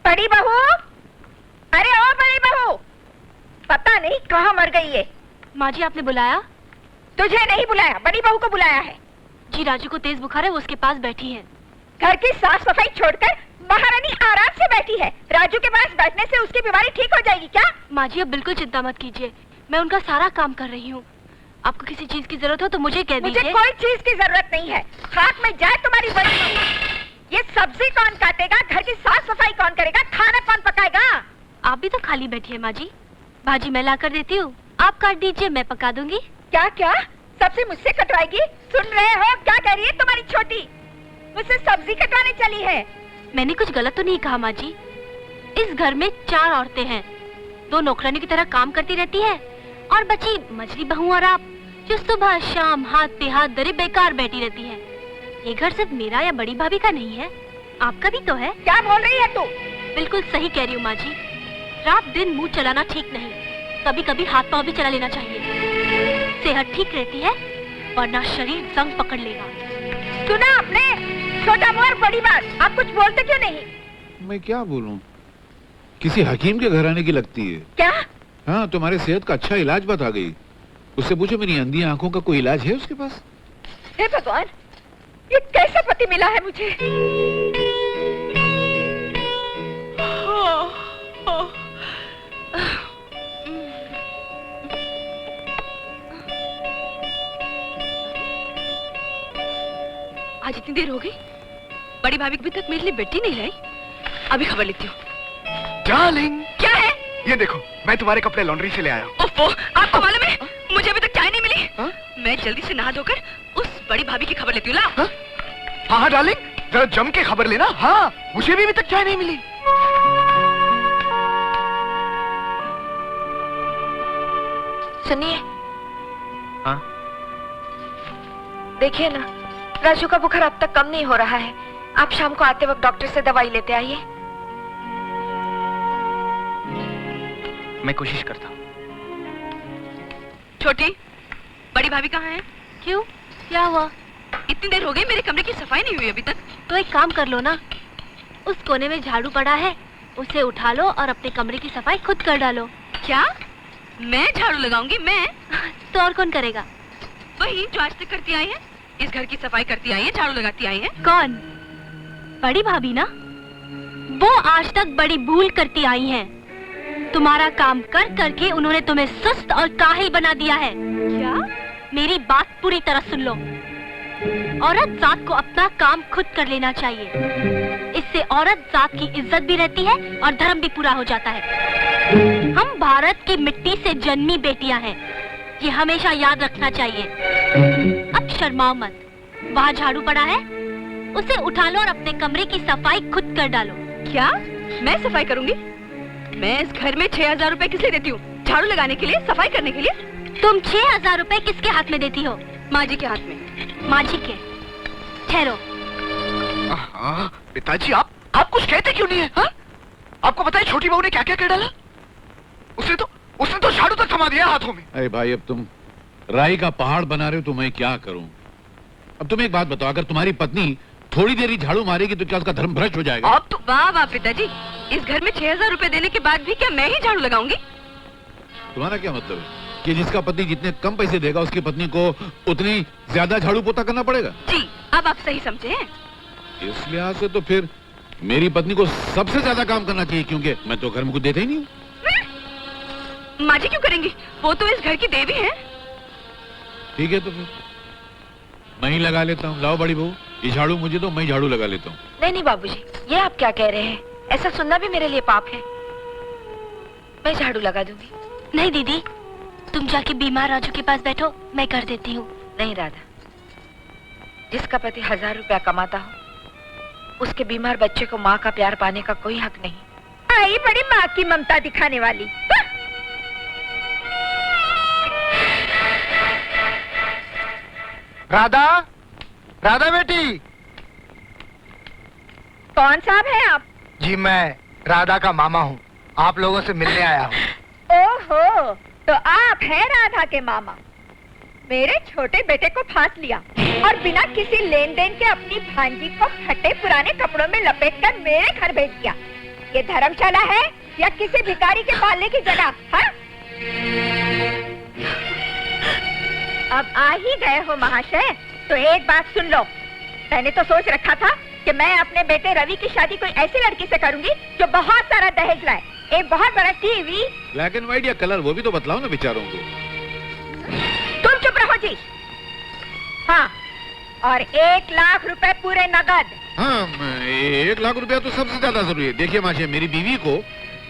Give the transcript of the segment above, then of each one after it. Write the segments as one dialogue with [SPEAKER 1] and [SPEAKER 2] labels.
[SPEAKER 1] बड़ी बहू, अरे ओ बड़ी बहू, पता नहीं कहाँ मर गई है।
[SPEAKER 2] माँ जी आपने बुलाया?
[SPEAKER 1] तुझे नहीं बुलाया, बड़ी बहू को बुलाया है।
[SPEAKER 2] जी राजू को तेज बुखार है, वो उसके पास बैठी है।
[SPEAKER 1] घर की साफ सफाई छोड़कर महारानी आराम से बैठी है। राजू के पास बैठने से उसकी बीमारी ठीक हो जाएगी क्या?
[SPEAKER 2] माँ जी अब बिल्कुल चिंता मत कीजिए, मैं उनका सारा काम कर रही हूँ। आपको किसी चीज की जरूरत हो तो मुझे कह दीजिए।
[SPEAKER 1] मुझे कोई चीज की जरूरत नहीं है। खाक में जाए तुम्हारी बड़ी बहू। ये सब्जी कौन काटेगा, घर की साफ सफाई कौन करेगा, खाना कौन पकाएगा?
[SPEAKER 2] आप भी तो खाली बैठी है माँ जी। भाजी मैं ला कर देती हूँ, आप काट दीजिए, मैं पका दूंगी।
[SPEAKER 1] क्या क्या सब्जी मुझसे कटवाएगी? सुन रहे हो क्या कह रही है तुम्हारी छोटी? मुझसे सब्जी कटवाने चली है।
[SPEAKER 2] मैंने कुछ गलत तो नहीं कहा माँ जी। इस घर में 4 औरतें हैं, 2 नौकरानी की तरह काम करती रहती है और बची मछली बहू और आप, जो सुबह शाम हाथ पे हाथ धरे बेकार बैठी रहती है। ये घर सिर्फ मेरा या बड़ी भाभी का नहीं है, आपका भी तो है।
[SPEAKER 1] क्या बोल रही है तू?
[SPEAKER 2] बिल्कुल सही कह रही हूँ माँ जी। रात दिन मुंह चलाना ठीक नहीं, कभी कभी हाथ पाँव भी चला लेना चाहिए। सेहत ठीक रहती है, वरना शरीर जंग पकड़ लेगा।
[SPEAKER 1] सुना आपने? छोटा मुंह और बड़ी बात। आप कुछ बोलते क्यों नहीं?
[SPEAKER 3] मैं क्या बोलूं? किसी हकीम के घर आने की लगती है।
[SPEAKER 1] क्या?
[SPEAKER 3] हाँ, तुम्हारे सेहत का अच्छा इलाज बता गई। उससे पूछो मेरी अंधी आंखों का कोई इलाज है उसके पास?
[SPEAKER 1] हे भगवान, ये कैसा पति मिला है मुझे?
[SPEAKER 2] आज इतनी देर हो गई, बड़ी भाभी अभी तक मेरे लिए बेटी नहीं लाई। अभी खबर लेती हूँ।
[SPEAKER 4] डार्लिंग,
[SPEAKER 1] क्या है?
[SPEAKER 4] ये देखो, मैं तुम्हारे कपड़े लॉन्ड्री से ले आया हूँ।
[SPEAKER 2] ओफो, आपको मालूम है मुझे अभी तक चाय नहीं मिली।
[SPEAKER 4] हा?
[SPEAKER 2] मैं जल्दी से नहा धोकर उस बड़ी भाभी की खबर लेती हूँ।
[SPEAKER 4] हाँ हाँ डार्लिंग, जरा जम के खबर लेना। हाँ, मुझे भी अभी तक चाय नहीं मिली।
[SPEAKER 1] सुनिए।
[SPEAKER 4] हाँ?
[SPEAKER 1] देखिए ना, राजू का बुखार अब तक कम नहीं हो रहा है। आप शाम को आते वक्त डॉक्टर से दवाई लेते आइए।
[SPEAKER 4] मैं कोशिश करता हूँ।
[SPEAKER 2] छोटी, बड़ी भाभी कहाँ है? क्यों, क्या हुआ? इतनी देर हो गई, मेरे कमरे की सफाई नहीं हुई अभी तक। तो एक काम कर लो ना, उस कोने में झाड़ू पड़ा है, उसे उठा लो और अपने कमरे की सफाई खुद कर डालो। क्या? मैं झाड़ू लगाऊंगी? मैं? तो और कौन करेगा? वही जो आज तक करती आई है, इस घर की सफाई करती आई है, झाड़ू लगाती आई है। कौन? बड़ी भाभी ना। वो आज तक बड़ी भूल करती आई हैं। तुम्हारा काम कर करके उन्होंने तुम्हें सुस्त और काहिल बना दिया है। क्या? मेरी बात पूरी तरह सुन लो। औरत जात को अपना काम खुद कर लेना चाहिए। इससे औरत जात की इज्जत भी रहती है और धर्म भी पूरा हो जाता है। हम भारत की मिट्टी से जन्मी बेटियां हैं, ये हमेशा याद रखना चाहिए। अब शर्माओ मत। वहाँ झाड़ू पड़ा है, उसे उठा लो और अपने कमरे की सफाई खुद कर डालो। क्या? मैं सफाई करूंगी? मैं इस घर में 6000 रुपए किस लिए देती हूँ? झाड़ू लगाने के लिए, सफाई करने के लिए? तुम 6000 रुपए किसके हाथ में देती हो? माँ जी के हाथ में। माँ जी के? ठहरो।
[SPEAKER 4] पिताजी, आप कुछ कहते क्यों नहीं है? हा? आपको पता है छोटी बहू ने क्या क्या कर डाला? उसने तो झाड़ू तक थमा दिया हाथों में।
[SPEAKER 3] अरे भाई, अब तुम राई का पहाड़ बना रहे हो तो मैं क्या करूं? अब तुम एक बात बताओ, अगर तुम्हारी पत्नी थोड़ी देर ही झाड़ू मारेगी तो क्या उसका धर्म भ्रष्ट हो जाएगा?
[SPEAKER 2] आप तो वाह वाह पिताजी, इस घर में 6000 रुपए देने के बाद भी क्या मैं ही झाड़ू लगाऊंगी?
[SPEAKER 3] तुम्हारा क्या मतलब है कि जिसका पति जितने कम पैसे देगा उसकी पत्नी को उतनी ज्यादा झाड़ू पोता करना पड़ेगा?
[SPEAKER 2] जी, अब आप सही समझे हैं।
[SPEAKER 3] इस लिहाज से तो फिर मेरी पत्नी को सबसे ज्यादा काम करना चाहिए, क्योंकि मैं तो घर में कुछ देता ही नहीं हूँ।
[SPEAKER 2] माँ जी क्यों करेंगी? वो तो इस घर की देवी है।
[SPEAKER 3] ठीक है, तो फिर मैं ही लगा लेता हूँ। लाओ बड़ी बहू, ये झाड़ू मुझे दो, मैं झाड़ू लगा लेता हूँ।
[SPEAKER 1] नहीं नहीं बाबूजी, ये आप क्या कह रहे हैं? ऐसा सुनना भी मेरे लिए पाप है। मैं झाड़ू लगा दूंगी।
[SPEAKER 2] नहीं दीदी, तुम जाके बीमार राजू के पास बैठो, मैं कर देती हूँ।
[SPEAKER 1] नहीं राधा, जिसका पति 1000 रुपया कमाता हो, उसके बीमार बच्चे को माँ का प्यार पाने का कोई हक नहीं। आई बड़ी माँ की ममता दिखाने वाली।
[SPEAKER 4] राधा, राधा बेटी।
[SPEAKER 1] कौन साहब हैं आप?
[SPEAKER 4] जी, मैं राधा का मामा हूँ, आप लोगों से मिलने आया हूँ।
[SPEAKER 1] ओहो, तो आप हैं राधा के मामा। मेरे छोटे बेटे को फांस लिया और बिना किसी लेन देन के अपनी भांजी को फटे पुराने कपड़ों में लपेटकर मेरे घर भेज दिया। ये धर्मशाला है या किसी भिखारी के पालने की जगह? हाँ? अब आ ही गए हो महाशय, तो एक बात सुन लो। मैंने तो सोच रखा था कि मैं अपने बेटे रवि की शादी कोई ऐसी लड़की से करूंगी जो बहुत सारा दहेज लाए, एक बहुत बड़ा टीवी।
[SPEAKER 3] ब्लैक एंड व्हाइट या कलर, वो भी तो बतलाओ ना बेचारों को।
[SPEAKER 1] तुम चुप रहो जी। हाँ, और 1 लाख रुपए पूरे नगद।
[SPEAKER 3] हाँ, 1 लाख रुपया तो सबसे ज्यादा जरूरी है। देखिए माशे, मेरी बीवी को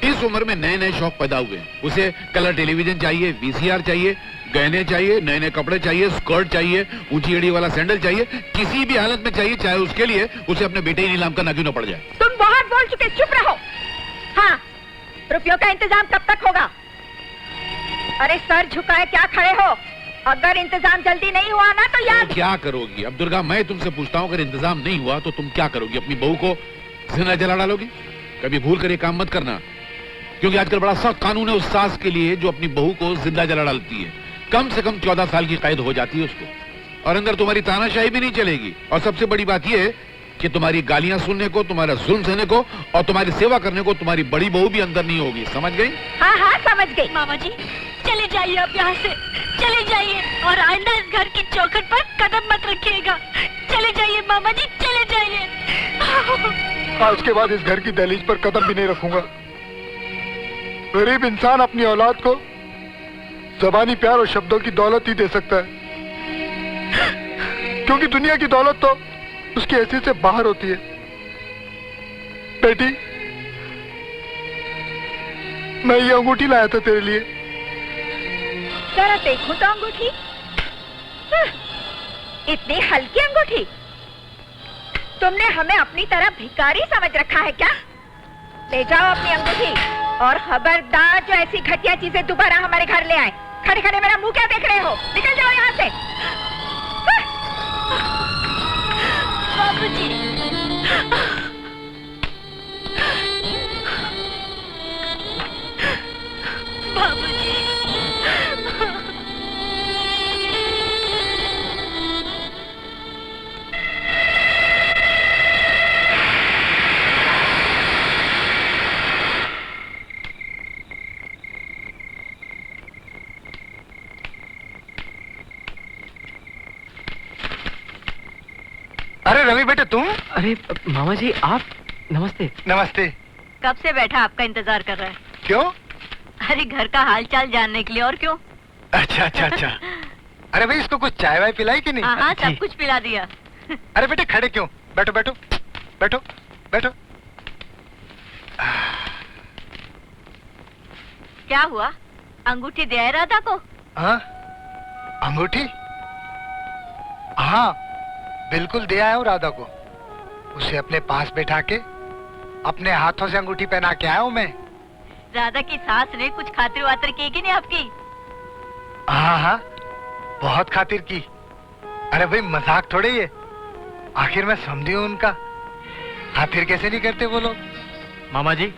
[SPEAKER 3] इस उम्र में नए नए शौक पैदा हुए। उसे कलर टेलीविजन चाहिए, वीसीआर चाहिए, गहने चाहिए, नए नए कपड़े चाहिए, स्कर्ट चाहिए, ऊंची एड़ी वाला सैंडल चाहिए, किसी भी हालत में चाहिए, चाहे उसके लिए उसे अपने बेटे ही नीलाम करना क्यों न पड़ जाए।
[SPEAKER 1] तुम बहुत बोल चुके, चुप रहो। हाँ, रुपयों का इंतजाम कब तक होगा? अरे सर झुकाए क्या खड़े हो? अगर इंतजाम जल्दी नहीं हुआ ना तो याद।
[SPEAKER 3] तो क्या करोगी? अब दुर्गा, मैं तुमसे पूछता हूँ, अगर इंतजाम नहीं हुआ तो तुम क्या करोगी? अपनी बहू को जिंदा जला डालोगी? कभी भूल कर ये काम मत करना, क्योंकि आजकल बड़ा सख्त कानून है उस सास के लिए जो अपनी बहू को जिंदा जला डालती है। कम से कम 14 साल की कैद हो जाती है उसको, और अंदर तुम्हारी तानाशाही भी नहीं चलेगी। और सबसे बड़ी बात यह है कि तुम्हारी गालियां सुनने को, तुम्हारा जुल्म सहने को और तुम्हारी सेवा करने को तुम्हारी बड़ी बहू भी अंदर नहीं होगी। समझ गई?
[SPEAKER 1] हाँ हाँ समझ गई।
[SPEAKER 2] मामा जी चले जाइए, आप यहाँ से चले जाइए, और आइंदा इस घर की चौखट पर कदम मत रखिएगा। चले जाइए मामा जी, चले जाइए।
[SPEAKER 4] आज के बाद इस घर की दहलीज पर कदम भी नहीं रखूंगा। गरीब इंसान अपनी औलाद को ज़बानी प्यार और शब्दों की दौलत ही दे सकता है, क्योंकि दुनिया की दौलत तो उसकी हैसियत से बाहर होती है। बेटी, मैं ये अंगूठी लाया था तेरे लिए।
[SPEAKER 1] जरा देखूं तो अंगूठी। इतनी हल्की अंगूठी? तुमने हमें अपनी तरह भिखारी समझ रखा है क्या? ले जाओ अपनी अंगूठी, और खबरदार जो ऐसी घटिया चीजें दोबारा हमारे घर ले आए। खड़े खड़े मेरा मुंह क्या देख रहे हो? निकल जाओ यहाँ से।
[SPEAKER 2] बाबूजी, बाबूजी,
[SPEAKER 4] अरे रवि बेटे तुम?
[SPEAKER 5] अरे मामा जी आप, नमस्ते।
[SPEAKER 4] नमस्ते।
[SPEAKER 2] कब से बैठा आपका इंतजार कर रहा है।
[SPEAKER 4] क्यों?
[SPEAKER 2] अरे घर का हाल चाल जानने के लिए, और क्यों?
[SPEAKER 4] अच्छा अच्छा अच्छा। अरे भाई इसको कुछ चाय वाय पिलाई कि नहीं?
[SPEAKER 2] हाँ, सब कुछ पिला दिया।
[SPEAKER 4] अरे बेटे खड़े क्यों? बैठो बैठो बैठो बैठो।
[SPEAKER 2] क्या हुआ? अंगूठी दे आए राधा को?
[SPEAKER 4] हाँ, अंगूठी? हाँ बिल्कुल दे आया हूँ राधा को। उसे अपने पास बैठा के अपने हाथों से अंगूठी पहना के आया हूँ मैं।
[SPEAKER 2] राधा की सास ने कुछ खातिर वातिर की कि नहीं आपकी?
[SPEAKER 4] हाँ हाँ, बहुत खातिर की। अरे भाई मजाक थोड़े ये, आखिर मैं समझी हूँ उनका। खातिर कैसे नहीं करते वो लोग।
[SPEAKER 5] मामा जी,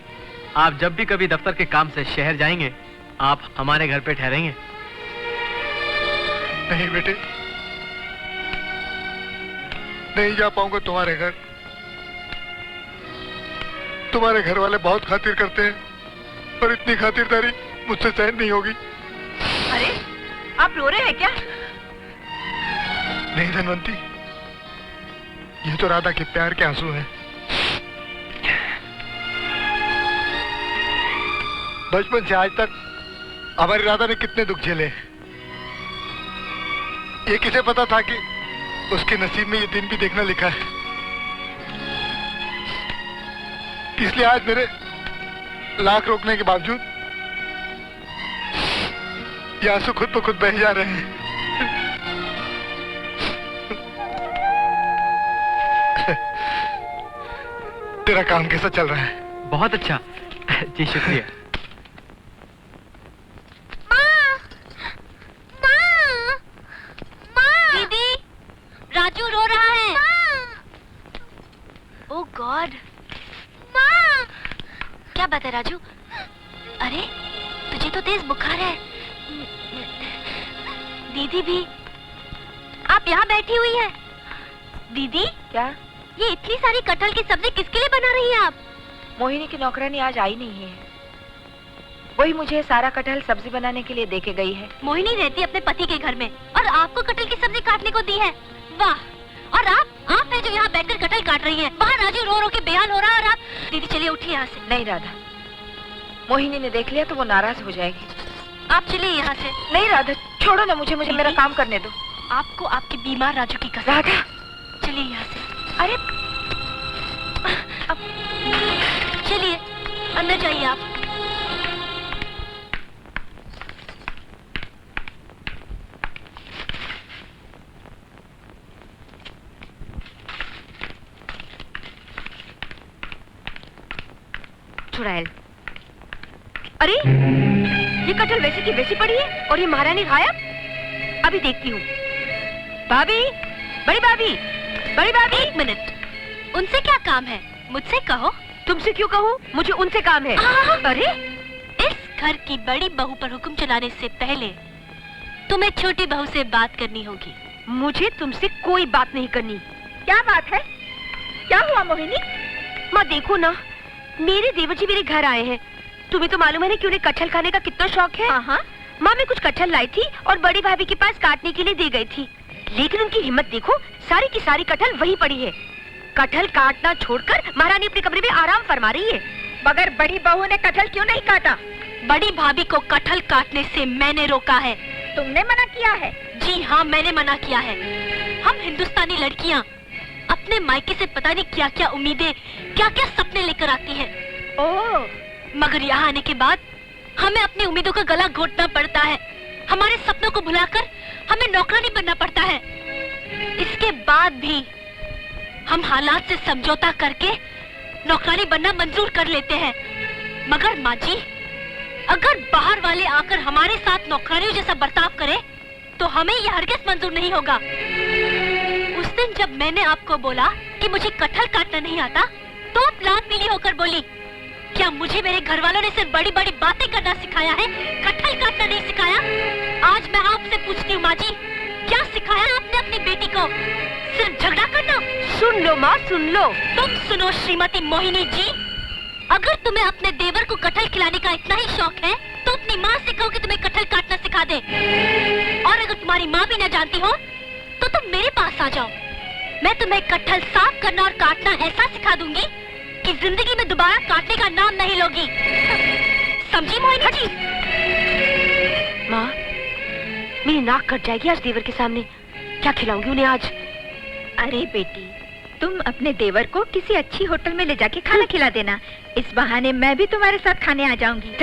[SPEAKER 5] आप जब भी कभी दफ्तर के काम से शहर जाएंगे, आप हमारे घर पे ठहरेंगे।
[SPEAKER 4] नहीं बेटे, नहीं जा पाऊंगा तुम्हारे घर। तुम्हारे घर वाले बहुत खातिर करते हैं, पर इतनी खातिरदारी मुझसे सहन नहीं होगी।
[SPEAKER 2] अरे आप रो रहे हैं क्या?
[SPEAKER 4] नहीं धनवंती, ये तो राधा के प्यार के आंसू हैं। बचपन से आज तक हमारी राधा ने कितने दुख झेले। ये किसे पता था कि उसके नसीब में ये दिन भी देखना लिखा है। इसलिए आज मेरे लाख रोकने के बावजूद ये आंसू खुद ब खुद बह जा रहे हैं। तेरा काम कैसा चल रहा है?
[SPEAKER 5] बहुत अच्छा जी, शुक्रिया।
[SPEAKER 2] दीदी, राजू रो रहा है। ओह गॉड, क्या बात है राजू? अरे तुझे तो तेज बुखार है। दीदी भी आप यहाँ बैठी हुई है। दीदी
[SPEAKER 1] क्या?
[SPEAKER 2] ये इतनी सारी कटहल की सब्जी किसके लिए बना रही हैं आप?
[SPEAKER 1] मोहिनी की नौकरानी आज आई नहीं है। वही मुझे सारा कटहल सब्जी बनाने के लिए देके गई है।
[SPEAKER 2] मोहिनी रहती अपने पति के घर में और आपको कटहल की सब्जी काटने को दी है। वाह! और आप है जो यहाँ बैठकर कटहल काट रही हैं। वहाँ राजू रो रो के बेहाल हो रहा है और आप दीदी चलिए उठिए यहाँ से।
[SPEAKER 1] नहीं राधा, मोहिनी ने देख लिया तो वो नाराज हो जाएगी।
[SPEAKER 2] आप चलिए यहाँ से।
[SPEAKER 1] नहीं राधा, छोड़ो ना मुझे मेरा काम करने दो।
[SPEAKER 2] आपको आपके बीमार राजू की कसम।
[SPEAKER 1] राधा
[SPEAKER 2] चलिए यहाँ से।
[SPEAKER 1] अरे
[SPEAKER 2] अब चलिए अंदर जाइए आप।
[SPEAKER 1] चुड़ैल, अरे ये कटहल वैसे की वैसी पड़ी है और ये महारानी गायब। अभी देखती हूँ। भाभी, बड़ी भाभी, बड़ी भाभी।
[SPEAKER 2] एक मिनट, उनसे क्या काम है? मुझसे कहो।
[SPEAKER 1] तुमसे क्यों कहूँ? मुझे उनसे काम है।
[SPEAKER 2] अरे इस घर की बड़ी बहू पर हुक्म चलाने से पहले तुम्हें छोटी बहू से बात करनी होगी।
[SPEAKER 1] मुझे तुमसे कोई बात नहीं करनी। क्या बात है? क्या हुआ मोहिनी? माँ देखो ना, मेरे देवर जी मेरे घर आए हैं। तुम्हें तो मालूम है ना कि उन्हें कटहल खाने का कितना शौक है। माँ मैं कुछ कटहल लाई थी और बड़ी भाभी के पास काटने के लिए दे गई थी, लेकिन उनकी हिम्मत देखो, सारी की सारी कटहल वहीं पड़ी है। कटहल काटना छोड़कर महारानी अपने कमरे में आराम फरमा रही है। मगर बड़ी बहू ने कटहल क्यों नहीं काटा?
[SPEAKER 2] बड़ी भाभी को कटहल काटने से मैंने रोका है।
[SPEAKER 1] तुमने मना किया है?
[SPEAKER 2] जी हाँ, मैंने मना किया है। हम हिंदुस्तानी लड़कियाँ अपने मायके से पता नहीं क्या क्या उम्मीदें, क्या क्या सपने लेकर आती हैं।
[SPEAKER 1] ओह,
[SPEAKER 2] मगर यहाँ आने के बाद हमें अपनी उम्मीदों का गला घोटना पड़ता है। हमारे सपनों को भुलाकर हमें नौकरानी बनना पड़ता है। इसके बाद भी हम हालात से समझौता करके नौकरानी बनना मंजूर कर लेते हैं। मगर माँ जी, अगर बाहर वाले आकर हमारे साथ नौकरानियों जैसा बर्ताव करे तो हमें यह हरगिज़ मंजूर नहीं होगा। उस दिन जब मैंने आपको बोला कि मुझे कटहल काटना नहीं आता, तो आप लाल पीली होकर बोली, क्या मुझे मेरे घर वालों ने सिर्फ बड़ी बड़ी बातें करना सिखाया है, कटहल काटना नहीं सिखाया? आज मैं आपसे पूछती हूँ माँ जी, क्या सिखाया आपने अपनी बेटी को? सिर्फ झगड़ा करना?
[SPEAKER 1] सुन लो माँ, सुन लो।
[SPEAKER 2] तुम सुनो श्रीमती मोहिनी जी, अगर तुम्हें अपने देवर को कटहल खिलाने का इतना ही शौक है तो अपनी माँ से कहो कि तुम्हें कटहल काटना सिखा दे। और अगर तुम्हारी माँ भी न जानती हो तो तुम मेरे पास आ जाओ। मैं तुम्हें कटहल साफ करना और काटना ऐसा सिखा दूंगी कि जिंदगी में दोबारा काटने का नाम नहीं लोगी। समझी मोहिनी जी?
[SPEAKER 1] माँ, मेरी नाक कट जाएगी आज देवर के सामने। क्या खिलाऊंगी उन्हें आज? अरे बेटी, तुम अपने देवर को किसी अच्छी होटल में ले जाके खाना खिला देना। इस बहाने मैं भी तुम्हारे साथ खाने आ जाऊंगी।